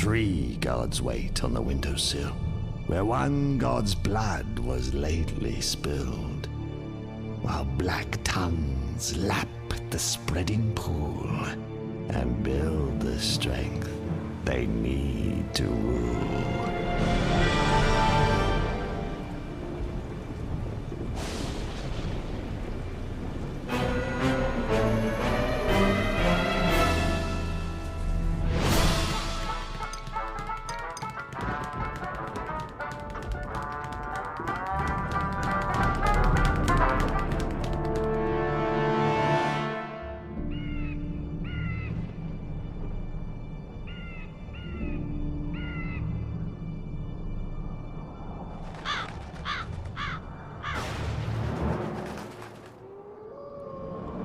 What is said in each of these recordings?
3 gods wait on the windowsill, where one god's blood was lately spilled, while black tongues lap at the spreading pool and build the strength they need to rule.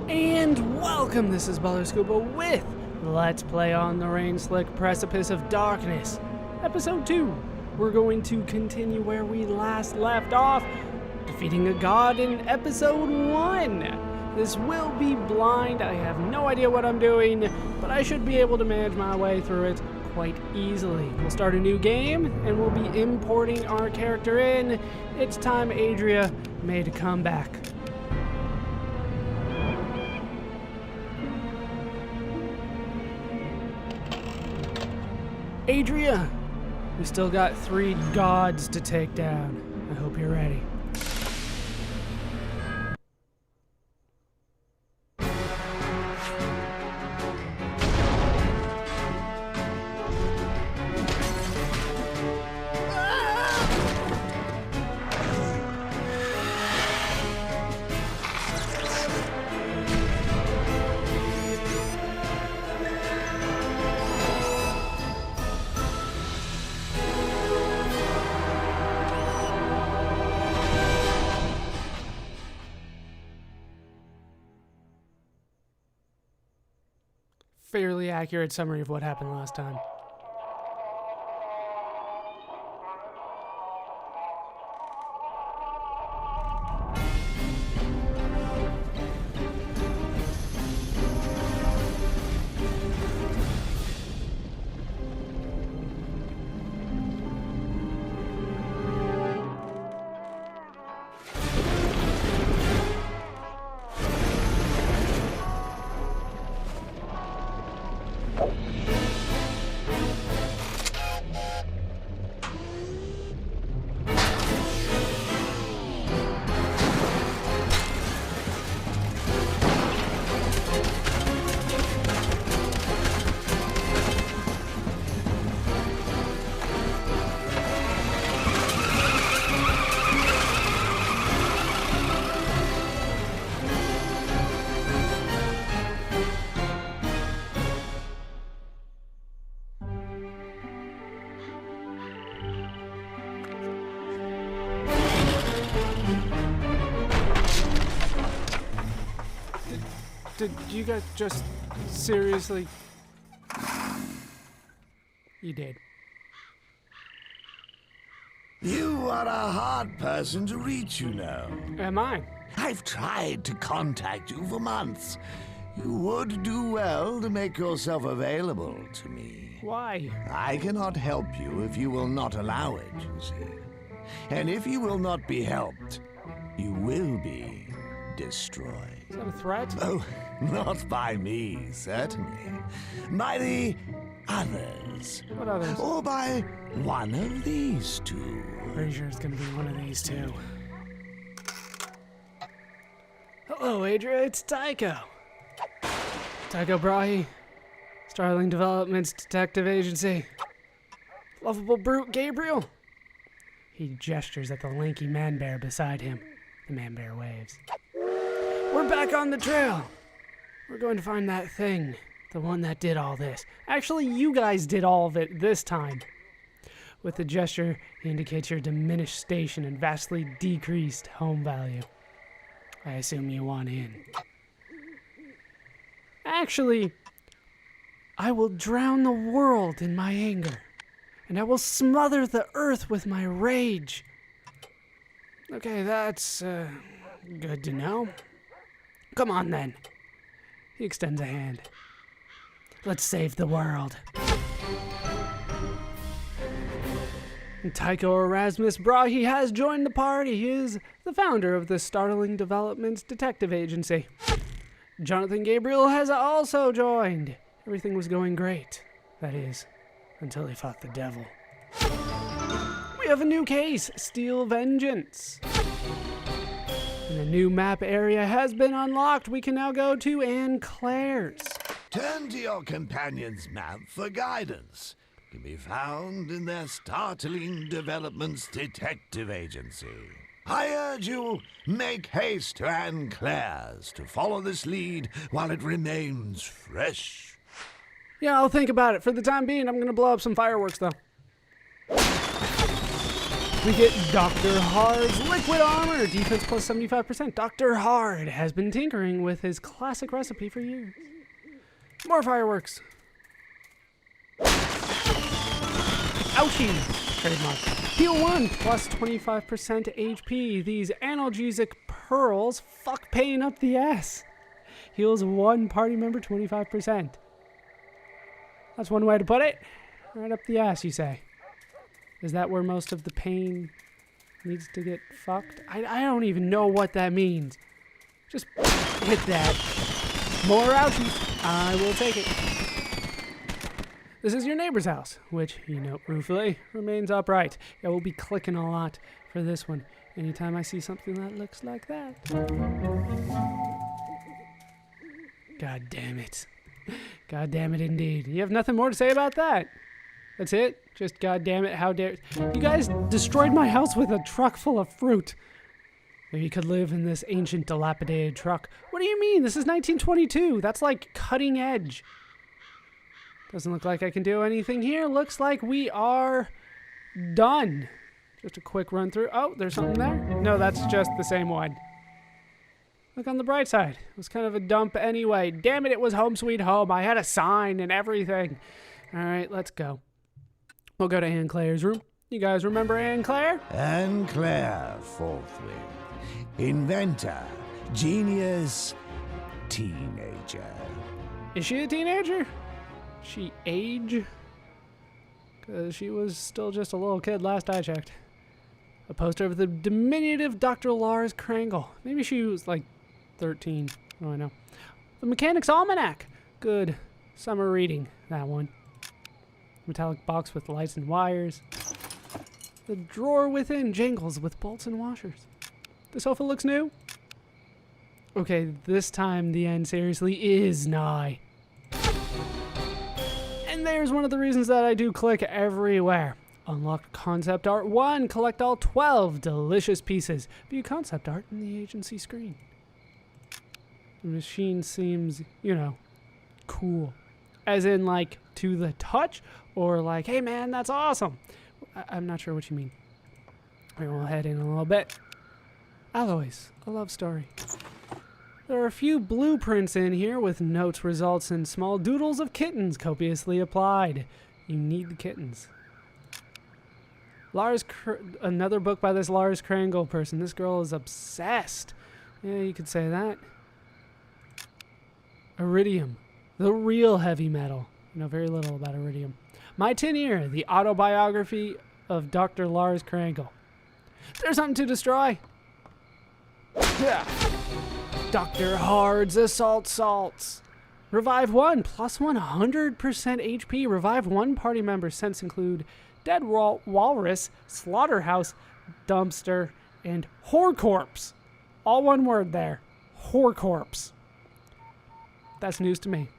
And welcome, this is Baller Scuba with Let's Play on the Rain-Slick Precipice of Darkness, Episode 2. We're going to continue where we last left off, defeating a god in Episode 1. This will be blind, I have no idea what I'm doing, but I should be able to manage my way through it quite easily. We'll start a new game, and we'll be importing our character in. It's time Adria made a comeback. Adria, we still got 3 gods to take down. I hope you're ready. Fairly accurate summary of what happened last time. Did you guys just seriously? You did. You are a hard person to reach, you know. Am I? I've tried to contact you for months. You would do well to make yourself available to me. Why? I cannot help you if you will not allow it, you see. And if you will not be helped, you will be destroyed. Is that a threat? Oh, not by me, certainly. By the others. What others? Or by one of these two. Pretty sure it's gonna be one of these two. Hello, Adria, it's Tycho. Tycho Brahe, Starling Developments Detective Agency. Lovable brute Gabriel. He gestures at the lanky man-bear beside him. The man-bear waves. We're back on the trail. We're going to find that thing. The one that did all this. Actually, you guys did all of it this time. With the gesture, he indicates your diminished station and vastly decreased home value. I assume you want in. Actually, I will drown the world in my anger, and I will smother the earth with my rage. Okay, that's good to know. Come on, then. He extends a hand. Let's save the world. And Tycho Erasmus Brahe has joined the party. He is the founder of the Startling Developments Detective Agency. Jonathan Gabriel has also joined. Everything was going great. That is, until he fought the devil. We have a new case, Steel Vengeance. And a new map area has been unlocked. We can now go to Anne Claire's. Turn to your companion's map for guidance. Can be found in their Startling Developments Detective Agency. I urge you, make haste to Anne Claire's to follow this lead while it remains fresh. Yeah, I'll think about it. For the time being, I'm going to blow up some fireworks, though. We get Dr. Hard's Liquid Armor, defense plus 75%. Dr. Hard has been tinkering with his classic recipe for years. More fireworks. Ouchie! Trademark. Heal 1 plus 25% HP. These analgesic pearls fuck pain up the ass. Heals one party member 25%. That's one way to put it. Right up the ass, you say. Is that where most of the pain needs to get fucked? I don't even know what that means. Just hit that. More ouchies. I will take it. This is your neighbor's house, which, you know, ruefully remains upright. I will be clicking a lot for this one anytime I see something that looks like that. God damn it. God damn it indeed. You have nothing more to say about that? That's it? Just god damn it, how dare... You guys destroyed my house with a truck full of fruit. Maybe you could live in this ancient dilapidated truck. What do you mean? This is 1922. That's like cutting edge. Doesn't look like I can do anything here. Looks like we are done. Just a quick run through. Oh, there's something there? No, that's just the same one. Look on the bright side. It was kind of a dump anyway. Damn it, it was home sweet home. I had a sign and everything. All right, let's go. We'll go to Anne Claire's room. You guys remember Anne Claire? Anne Claire Forthwith. Inventor, genius, teenager. Is she a teenager? She age? Because she was still just a little kid last I checked. A poster of the diminutive Dr. Lars Krangle. Maybe she was like 13. Oh, I know. The Mechanic's Almanac. Good summer reading, that one. Metallic box with lights and wires. The drawer within jangles with bolts and washers. The sofa looks new. Okay, this time the end seriously is nigh. And there's one of the reasons that I do click everywhere. Unlock concept art 1. Collect all 12 delicious pieces. View concept art in the agency screen. The machine seems, you know, cool. As in, like, to the touch, or like, hey man, that's awesome. I'm not sure what you mean. Alright, we'll head in a little bit. Alloys, a love story. There are a few blueprints in here with notes, results, and small doodles of copiously applied. You need the kittens. Another book by this Lars Krangle person. This girl is obsessed. Yeah, you could say that. Iridium, the real heavy metal. I know very little about iridium. My Tin Ear, the autobiography of Dr. Lars Krangle. There's something to destroy. Dr. Hard's Assault Salts. Revive 1, plus 100% HP. Revive 1 party member. Scents include Dead Walrus, Slaughterhouse, Dumpster, and Whore Corpse. All one word there. Whore Corpse. That's news to me.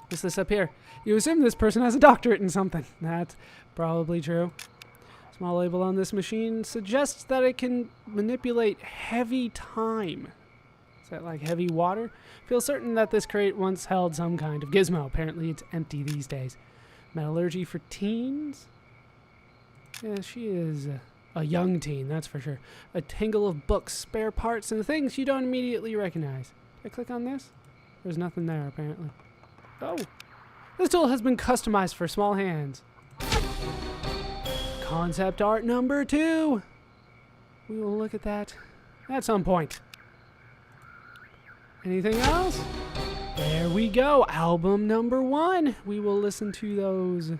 What's this up here? You assume this person has a doctorate in something. That's probably true. Small label on this machine suggests that it can manipulate heavy time. Is that like heavy water? Feel certain that this crate once held some kind of gizmo. Apparently it's empty these days. Metallurgy for teens? Yeah, she is a young teen, that's for sure. A tangle of books, spare parts, and things you don't immediately recognize. Did I click on this? There's nothing there, apparently. Oh. This tool has been customized for small hands. Concept art number 2. We will look at that at some point. Anything else? There we go. Album number 1. We will listen to those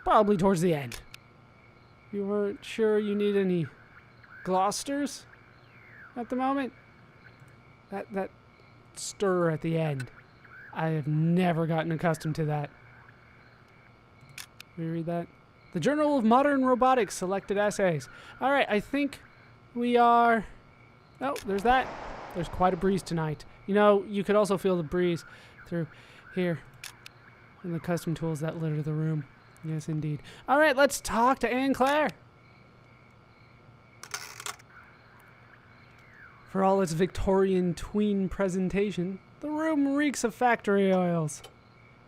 Probably towards the end. You weren't sure you need any Gloucesters at the moment? That stir at the end. I have never gotten accustomed to that. Let me read that. The Journal of Modern Robotics selected essays. All right, I think we are... Oh, there's that. There's quite a breeze tonight. You know, you could also feel the breeze through here in the custom tools that litter the room. Yes, indeed. All right, let's talk to Anne Claire. For all its Victorian tween presentation, the room reeks of factory oils.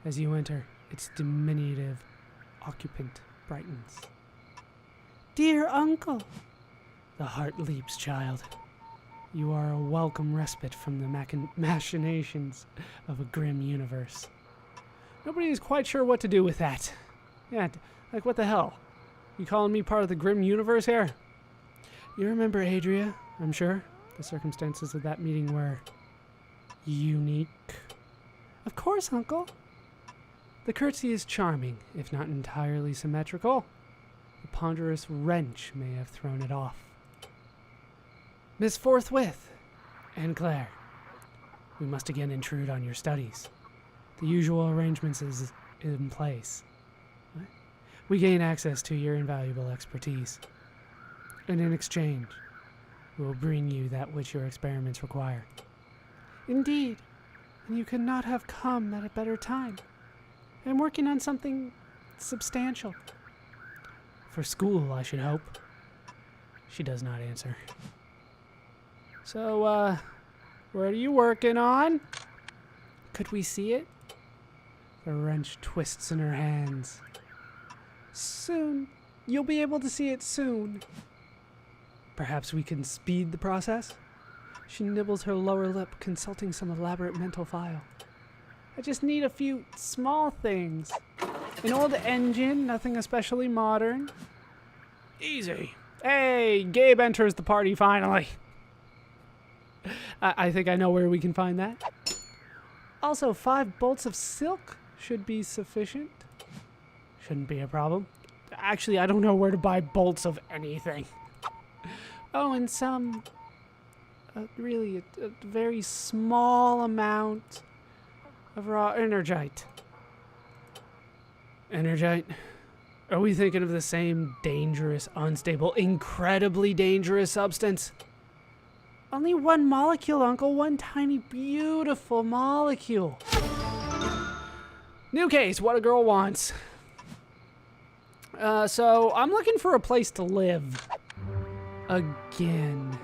As you enter, its diminutive occupant brightens. Dear uncle. The heart leaps, child. You are a welcome respite from the machinations of a grim universe. Nobody is quite sure what to do with that. Yeah, like what the hell? You calling me part of the grim universe here? You remember Adria, I'm sure. The circumstances of that meeting were unique. Of course, uncle. The curtsy is charming, if not entirely symmetrical. The ponderous wrench may have thrown it off. Miss Forthwith, Anne Claire, we must again intrude on your studies. The usual arrangements is in place. We gain access to your invaluable expertise. And in exchange, we will bring you that which your experiments require. Indeed, and you could not have come at a better time. I'm working on something substantial. For school, I should hope. She does not answer. So, what are you working on? Could we see it? The wrench twists in her hands. Soon. You'll be able to see it soon. Perhaps we can speed the process? She nibbles her lower lip, consulting some elaborate mental file. I just need a few small things. An old engine, nothing especially modern. Easy. Hey, Gabe enters the party finally. I think I know where we can find that. Also, 5 bolts of silk should be sufficient. Shouldn't be a problem. Actually, I don't know where to buy bolts of anything. Oh, and some... really, a very small amount of raw energite. Energite? Are we thinking of the same dangerous, unstable, incredibly dangerous substance? Only one molecule, Uncle. One tiny, beautiful molecule. New case, what a girl wants. So, I'm looking for a place to live. Again.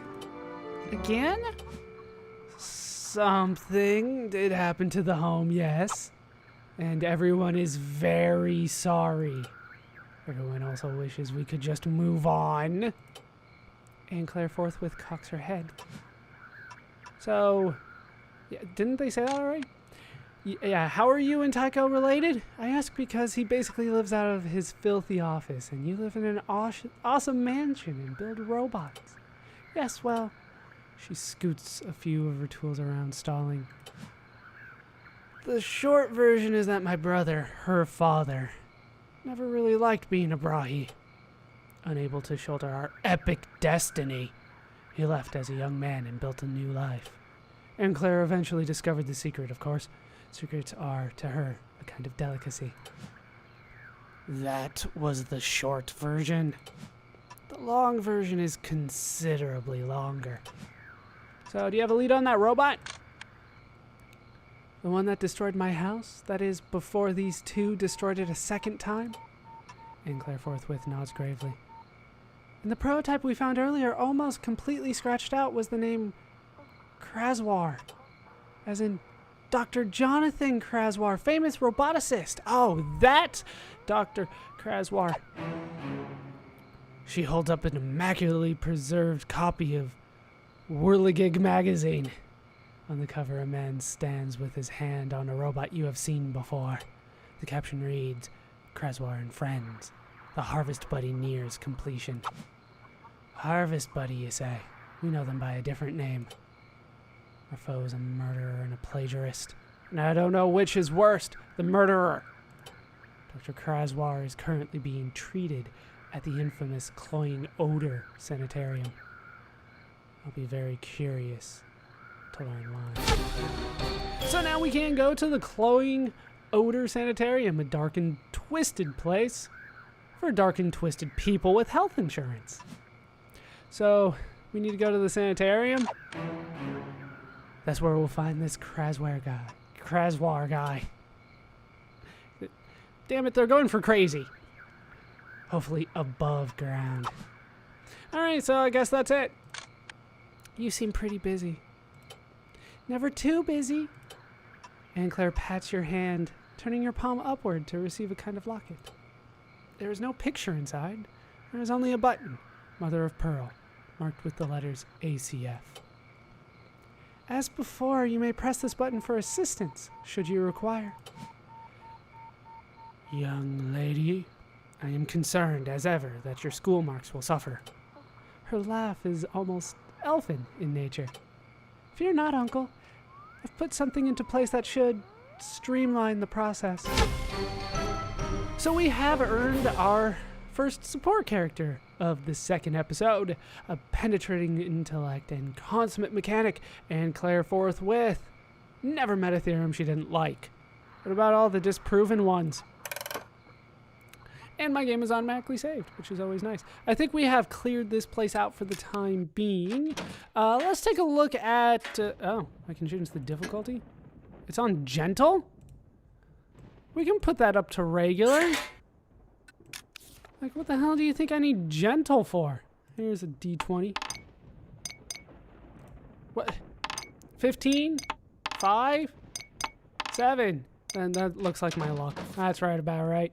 Again? Something did happen to the home, yes. And everyone is very sorry. Everyone also wishes we could just move on. Anne Claire forthwith cocks her head. So, yeah, didn't they say that already? Yeah, how are you and Tycho related? I ask because he basically lives out of his filthy office, and you live in an awesome mansion and build robots. Yes, well, she scoots a few of her tools around, stalling. The short version is that my brother, her father, never really liked being a Brahi. Unable to shoulder our epic destiny, he left as a young man and built a new life. And Claire eventually discovered the secret, of course. Secrets are, to her, a kind of delicacy. That was the short version. The long version is considerably longer. So, do you have a lead on that robot? The one that destroyed my house? That is, before these two destroyed it a second time? And Claire forthwith nods gravely. And the prototype we found earlier, almost completely scratched out, was the name Kraswar. As in Dr. Jonathan Kraswar, famous roboticist. Oh, that's Dr. Kraswar. She holds up an immaculately preserved copy of Whirligig magazine. On the cover, a man stands with his hand on a robot you have seen before. The caption reads, Kraswar and Friends. The Harvest Buddy nears completion. Harvest Buddy, you say? We know them by a different name. Our foe is a murderer and a plagiarist. And I don't know which is worst, the murderer. Dr. Kraswar is currently being treated at the infamous Cloying Odor Sanitarium. I'll be very curious to learn why. So now we can go to the Cloying Odor Sanitarium, a dark and twisted place for dark and twisted people with health insurance. So we need to go to the sanitarium. That's where we'll find this Kraswar guy. Damn it, they're going for crazy. Hopefully above ground. Alright, so I guess that's it. You seem pretty busy. Never too busy. Anne Claire pats your hand, turning your palm upward to receive a kind of locket. There is no picture inside. There is only a button, mother of pearl, marked with the letters ACF. As before, you may press this button for assistance, should you require. Young lady, I am concerned as ever that your school marks will suffer. Her laugh is almost elfin in nature. Fear not, uncle. I've put something into place that should streamline the process. So we have earned our first support character of the second episode, a penetrating intellect and consummate mechanic, and Claire forthwith never met a theorem she didn't like. What about all the disproven ones? And my game is automatically saved, which is always nice. I think we have cleared this place out for the time being. Let's take a look at... oh, I can change the difficulty. It's on gentle? We can put that up to regular. Like, what the hell do you think I need gentle for? Here's a D20. What? 15? 5? 7? And that looks like my luck. That's right about right.